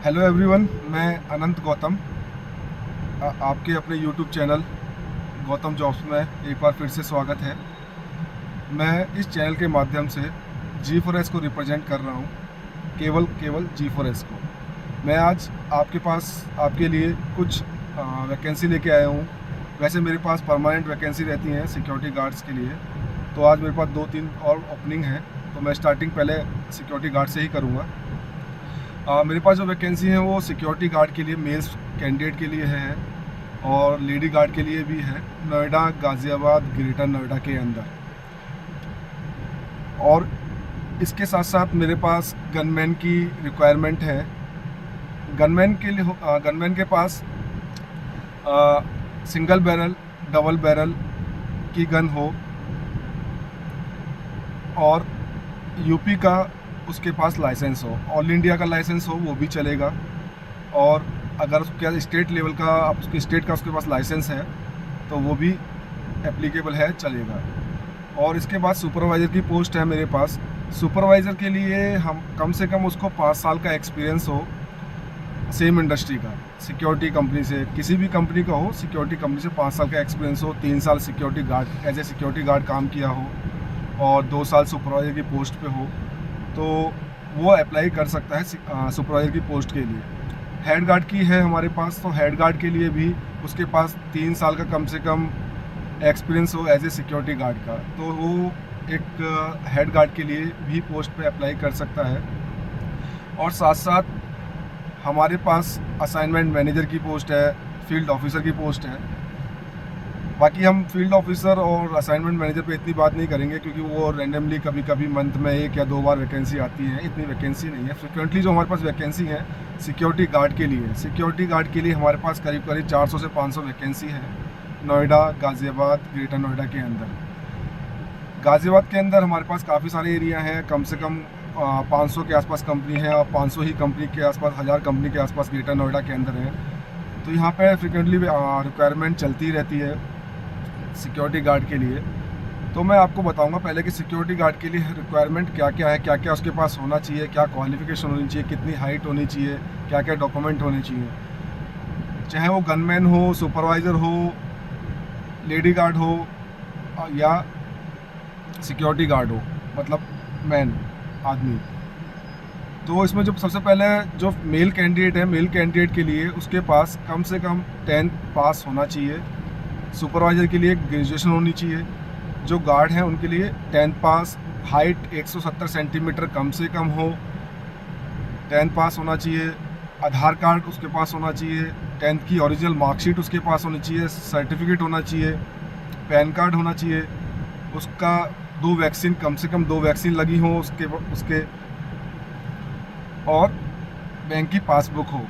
Hello everyone, मैं अनंत गौतम आपके अपने यूट्यूब चैनल गौतम जॉब्स में एक बार फिर से स्वागत है। मैं इस चैनल के माध्यम से G4S को रिप्रेजेंट कर रहा हूँ, केवल G4S को। मैं आज आपके पास आपके लिए कुछ वैकेंसी लेके आया हूँ। वैसे मेरे पास परमानेंट वैकेंसी रहती हैं सिक्योरिटी गार्ड्स के लिए, तो आज मेरे पास 2-3 और ओपनिंग है, तो मैं स्टार्टिंग पहले सिक्योरिटी गार्ड से ही करूँगा। मेरे पास जो वैकेंसी है वो सिक्योरिटी गार्ड के लिए मेल्स कैंडिडेट के लिए है और लेडी गार्ड के लिए भी है, नोएडा, गाज़ियाबाद, ग्रेटर नोएडा के अंदर। और इसके साथ साथ मेरे पास गनमैन की रिक्वायरमेंट है। गनमैन के लिए गनमैन के पास सिंगल बैरल, डबल बैरल की गन हो और यूपी का उसके पास लाइसेंस हो, ऑल इंडिया का लाइसेंस हो वो भी चलेगा। और अगर उसके स्टेट लेवल का उसके स्टेट का उसके पास लाइसेंस है तो वो भी एप्लीकेबल है, चलेगा। और इसके बाद सुपरवाइज़र की पोस्ट है मेरे पास। सुपरवाइज़र के लिए हम कम से कम उसको 5 साल का एक्सपीरियंस हो सेम इंडस्ट्री का, सिक्योरिटी कंपनी से, किसी भी कंपनी का हो, सिक्योरिटी कंपनी से 5 साल का एक्सपीरियंस हो, 3 साल security guard as a security guard काम किया हो और 2 साल सुपरवाइज़र की पोस्ट पे हो, तो वो अप्लाई कर सकता है सुपरवाइज़र की पोस्ट के लिए। हेड गार्ड की है हमारे पास, तो हेड गार्ड के लिए भी उसके पास 3 साल का कम से कम एक्सपीरियंस हो एज ए सिक्योरिटी गार्ड का, तो वो एक हेड गार्ड के लिए भी पोस्ट पे अप्लाई कर सकता है। और साथ साथ हमारे पास असाइनमेंट मैनेजर की पोस्ट है, फील्ड ऑफिसर की पोस्ट है। बाकी हम फील्ड ऑफिसर और असाइनमेंट मैनेजर पे इतनी बात नहीं करेंगे क्योंकि वो रैंडमली कभी कभी मंथ में 1 या 2 बार वैकेंसी आती है, इतनी वैकेंसी नहीं है। फ्रिक्वेंटली जो हमारे पास वैकेंसी है सिक्योरिटी गार्ड के लिए, सिक्योरिटी गार्ड के लिए हमारे पास करीब 400 से 500 वैकेंसी है नोएडा, गाज़ियाबाद, ग्रेटर नोएडा के अंदर। गाज़ियाबाद के अंदर हमारे पास काफ़ी सारे एरिया हैं, कम से कम 500 के आसपास कंपनी है और 500 ही कंपनी के आसपास 1000 कंपनी के आसपास ग्रेटर नोएडा के अंदर है। तो यहाँ पे फ्रिक्वेंटली रिक्वायरमेंट चलती रहती है सिक्योरिटी गार्ड के लिए। तो मैं आपको बताऊंगा पहले कि सिक्योरिटी गार्ड के लिए रिक्वायरमेंट क्या क्या है, क्या क्या उसके पास होना चाहिए, क्या क्वालिफ़िकेशन होनी चाहिए, कितनी हाइट होनी चाहिए, क्या क्या डॉक्यूमेंट होने चाहिए। चाहे वो गनमैन हो, सुपरवाइज़र हो, लेडी गार्ड हो या सिक्योरिटी गार्ड हो, मतलब मैन आदमी। तो इसमें जो सबसे पहले जो मेल कैंडिडेट है, मेल कैंडिडेट के लिए उसके पास कम से कम 10th पास होना चाहिए। सुपरवाइज़र के लिए ग्रेजुएशन होनी चाहिए। जो गार्ड हैं उनके लिए 10th पास, हाइट 170 सेंटीमीटर कम से कम हो, 10th पास होना चाहिए। आधार कार्ड उसके पास होना चाहिए, 10th की ओरिजिनल मार्कशीट उसके पास होनी चाहिए, सर्टिफिकेट होना चाहिए, पैन कार्ड होना चाहिए, उसका 2 वैक्सीन, कम से कम 2 वैक्सीन लगी हो उसके और बैंक की पासबुक हो।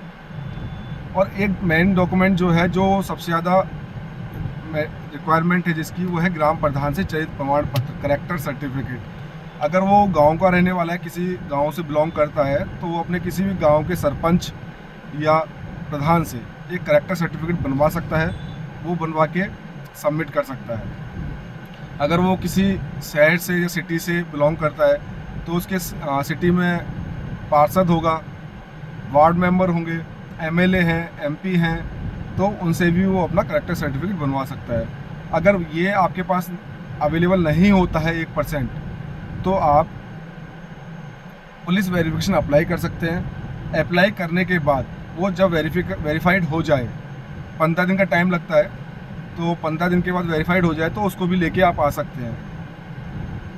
और एक मेन डॉक्यूमेंट जो है, जो सबसे ज़्यादा रिक्वायरमेंट है जिसकी, वो है ग्राम प्रधान से चयनित प्रमाण पत्र, करेक्टर सर्टिफिकेट। अगर वो गांव का रहने वाला है, किसी गांव से बिलोंग करता है, तो वो अपने किसी भी गांव के सरपंच या प्रधान से एक करेक्टर सर्टिफिकेट बनवा सकता है, वो बनवा के सबमिट कर सकता है। अगर वो किसी शहर से या सिटी से बिलोंग करता है तो उसके सिटी में पार्षद होगा, वार्ड मेंबर होंगे, एमएलए हैं, एमपी हैं, तो उनसे भी वो अपना करेक्टर सर्टिफिकेट बनवा सकता है। अगर ये आपके पास अवेलेबल नहीं होता है 1%, तो आप पुलिस वेरिफिकेशन अप्लाई कर सकते हैं। अप्लाई करने के बाद वो जब वेरीफाइड हो जाए, 15 दिन का टाइम लगता है, तो 15 दिन के बाद वेरीफाइड हो जाए तो उसको भी लेके आप आ सकते हैं।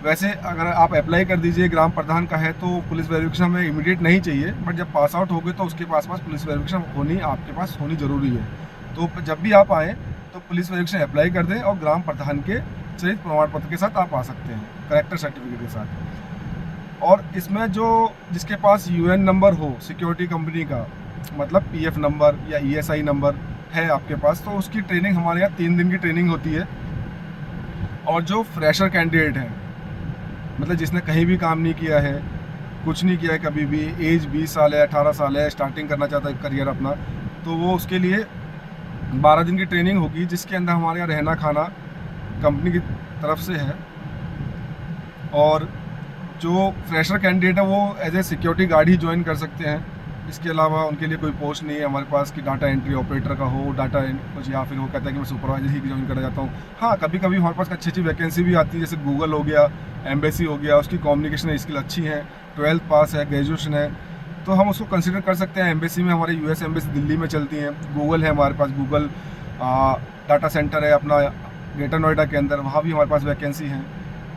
वैसे अगर आप अप्लाई कर दीजिए, ग्राम प्रधान का है, तो पुलिस वेरिफिकेशन हमें इमीडिएट नहीं चाहिए, बट जब पास आउट हो गए तो उसके पास पुलिस वेरिफिकेशन आपके पास होनी ज़रूरी है। तो जब भी आप आएँ तो पुलिस वेरिफिकेशन अप्लाई कर दें और ग्राम प्रधान के चयनित प्रमाण पत्र के साथ आप आ सकते हैं, करेक्टर सर्टिफिकेट के साथ। और इसमें जो जिसके पास यूएन नंबर हो सिक्योरिटी कंपनी का, मतलब पीएफ नंबर या ईएसआई नंबर है आपके पास, तो उसकी ट्रेनिंग हमारे यहाँ 3 दिन की ट्रेनिंग होती है। और जो फ्रेशर कैंडिडेट हैं, मतलब जिसने कहीं भी काम नहीं किया है, कुछ नहीं किया है कभी भी, एज 20 साल है, 18 साल है, स्टार्टिंग करना चाहता है करियर अपना, तो वो उसके लिए 12 दिन की ट्रेनिंग होगी, जिसके अंदर हमारे यहाँ रहना खाना कंपनी की तरफ से है। और जो फ्रेशर कैंडिडेट है वो एज ए सिक्योरिटी गार्ड ही ज्वाइन कर सकते हैं। इसके अलावा उनके लिए कोई पोस्ट नहीं है हमारे पास कि डाटा एंट्री ऑपरेटर का हो, कुछ, या फिर वो कहता है कि मैं सुपरवाइजर ही ज्वाइन करना चाहता हूँ। हाँ, कभी कभी हमारे पास अच्छी अच्छी वैकेंसी भी आती है, जैसे गूगल हो गया, एम्बेसी हो गया, उसकी कम्युनिकेशन स्किल अच्छी है, 12th पास है, ग्रेजुएशन है, तो हम उसको कंसिडर कर सकते हैं। एम्बेसी में हमारे यूएस एम्बेसी दिल्ली में चलती हैं, गूगल है हमारे पास, गूगल डाटा सेंटर है अपना ग्रेटर नोएडा के अंदर, वहाँ भी हमारे पास वैकेंसी है,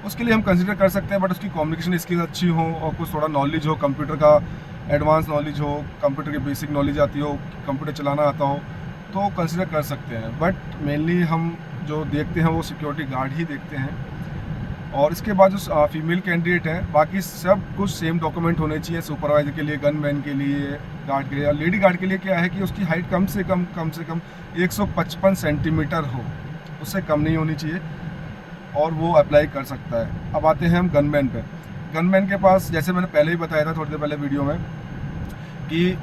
उसके लिए हम कंसिडर कर सकते हैं। बट उसकी कम्युनिकेशन स्किल अच्छी हो और कुछ थोड़ा नॉलेज हो, कंप्यूटर का एडवांस नॉलेज हो, कंप्यूटर की बेसिक नॉलेज आती हो, कंप्यूटर चलाना आता हो, तो कंसिडर कर सकते हैं। बट मेनली हम जो देखते हैं वो सिक्योरिटी गार्ड ही देखते हैं। और इसके बाद जो फीमेल कैंडिडेट है, बाकी सब कुछ सेम डॉक्यूमेंट होने चाहिए, सुपरवाइजर के लिए, गनमैन के लिए, गार्ड के लिए। और लेडी गार्ड के लिए क्या है कि उसकी हाइट कम से कम 155 सेंटीमीटर हो, उससे कम नहीं होनी चाहिए, और वो अप्लाई कर सकता है। अब आते हैं हम गनमैन पे। गनमैन के पास, जैसे मैंने पहले ही बताया था थोड़ी देर पहले वीडियो में, कि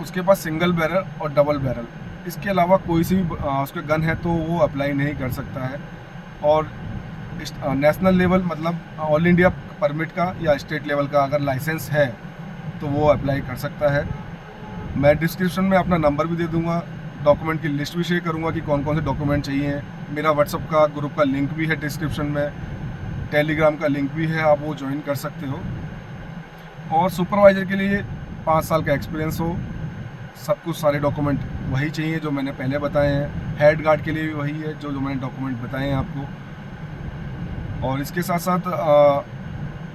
उसके पास सिंगल बैरल और डबल बैरल, इसके अलावा कोई सी भी उसके गन है तो वो अप्लाई नहीं कर सकता है। और नेशनल लेवल मतलब ऑल इंडिया परमिट का या स्टेट लेवल का अगर लाइसेंस है तो वो अप्लाई कर सकता है। मैं डिस्क्रिप्शन में अपना नंबर भी दे दूंगा, डॉक्यूमेंट की लिस्ट भी शेयर करूंगा कि कौन कौन से डॉक्यूमेंट चाहिए। मेरा व्हाट्सअप का ग्रुप का लिंक भी है डिस्क्रिप्शन में, टेलीग्राम का लिंक भी है, आप वो ज्वाइन कर सकते हो। और सुपरवाइज़र के लिए 5 साल का एक्सपीरियंस हो, सब कुछ सारे डॉक्यूमेंट वही चाहिए जो मैंने पहले बताए हैं। हेड गार्ड के लिए भी वही है जो मैंने डॉक्यूमेंट बताए हैं आपको। और इसके साथ साथ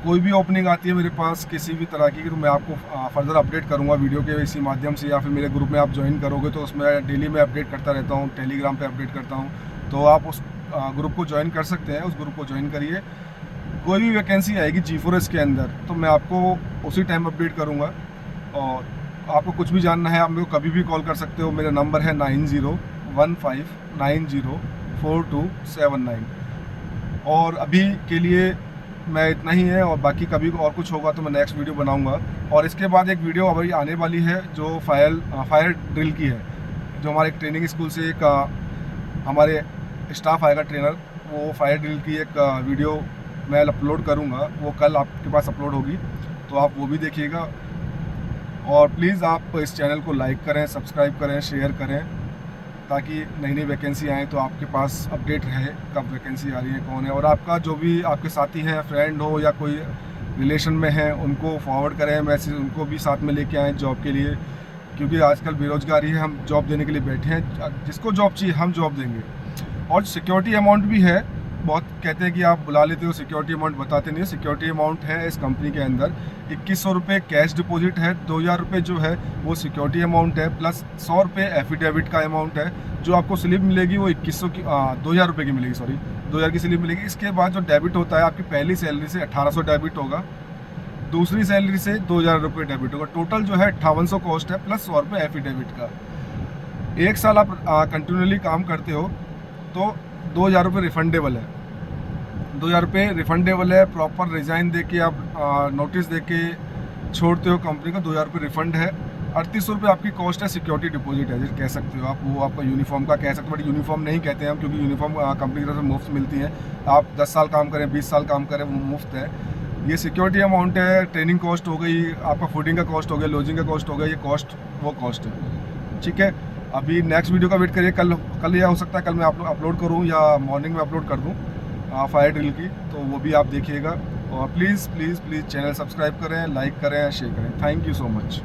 कोई भी ओपनिंग आती है मेरे पास किसी भी तरह की, तो मैं आपको फर्दर अपडेट करूंगा वीडियो के इसी माध्यम से, या फिर मेरे ग्रुप में आप ज्वाइन करोगे तो उसमें डेली मैं अपडेट करता रहता हूँ, टेलीग्राम पे अपडेट करता हूँ, तो आप उस ग्रुप को ज्वाइन कर सकते हैं। उस ग्रुप को ज्वाइन करिए, कोई भी वैकेंसी आएगी G4S के अंदर तो मैं आपको उसी टाइम अपडेट करूँगा। और आपको कुछ भी जानना है आप मेरे को कभी भी कॉल कर सकते हो, मेरा नंबर है 9015904279। और अभी के लिए मैं इतना ही है, और बाकी कभी और कुछ होगा तो मैं नेक्स्ट वीडियो बनाऊंगा। और इसके बाद एक वीडियो अभी आने वाली है जो फायर ड्रिल की है, जो हमारे एक ट्रेनिंग स्कूल से एक हमारे स्टाफ आएगा ट्रेनर, वो फायर ड्रिल की एक वीडियो मैं अपलोड करूंगा, वो कल आपके पास अपलोड होगी, तो आप वो भी देखिएगा। और प्लीज़ आप इस चैनल को लाइक करें, सब्सक्राइब करें, शेयर करें, ताकि नई नई वैकेंसी आए तो आपके पास अपडेट रहे कब वैकेंसी आ रही है, कौन है। और आपका जो भी आपके साथी हैं, फ्रेंड हो या कोई रिलेशन में है, उनको फॉरवर्ड करें मैसेज, उनको भी साथ में लेके आएँ जॉब के लिए, क्योंकि आजकल बेरोजगारी है, हम जॉब देने के लिए बैठे हैं, जिसको जॉब चाहिए हम जॉब देंगे। और सिक्योरिटी अमाउंट भी है, बहुत कहते हैं कि आप बुला लेते हो, सिक्योरिटी अमाउंट बताते नहीं हो। सिक्योरिटी अमाउंट है इस कंपनी के अंदर 2100 रुपये कैश डिपॉजिट है, 2000 रुपये जो है वो सिक्योरिटी अमाउंट है, प्लस 100 रुपये एफिडेविट का अमाउंट है। जो आपको स्लिप मिलेगी वो 2100 की 2000 रुपये की मिलेगी, सॉरी 2000 की स्लिप मिलेगी। इसके बाद जो डेबिट होता है आपकी पहली सैलरी से 1800 डेबिट होगा, दूसरी सैलरी से 2000 रुपये डेबिट होगा, टोटल जो है 5800 कॉस्ट है, प्लस 100 रुपये एफिडेविट का। 1 साल आप कंटिन्यूली काम करते हो तो 2000 रुपये रिफंडेबल है, 2000 रुपये रिफंडेबल है। प्रॉपर रिज़ाइन दे के आप नोटिस दे के छोड़ते हो कंपनी को, 2000 रुपये रिफंड है। 3800 रुपये आपकी कॉस्ट है, सिक्योरिटी डिपॉजिट है, जैसे कह सकते हो आप, वो आपका यूनिफॉर्म का कह सकते हो, बट यूनिफॉर्म नहीं कहते हैं हम, क्योंकि यूनिफॉर्म कंपनी की तरफ से मुफ्त मिलती है। आप 10 साल काम करें, 20 साल काम करें, वो मुफ्त है। ये सिक्योरिटी अमाउंट है, ट्रेनिंग कॉस्ट हो गई, आपका फूडिंग का कॉस्ट हो गया, लॉजिंग का कॉस्ट हो गया, ये कॉस्ट वो कॉस्ट है, ठीक है। अभी नेक्स्ट वीडियो का वेट करिए, कल या हो सकता है कल मैं अपलोड करूँ या मॉर्निंग में अपलोड कर दूँ फायर ड्रिल की, तो वो भी आप देखिएगा। और please please please channel subscribe करें, लाइक करें, शेयर करें। Thank you so much.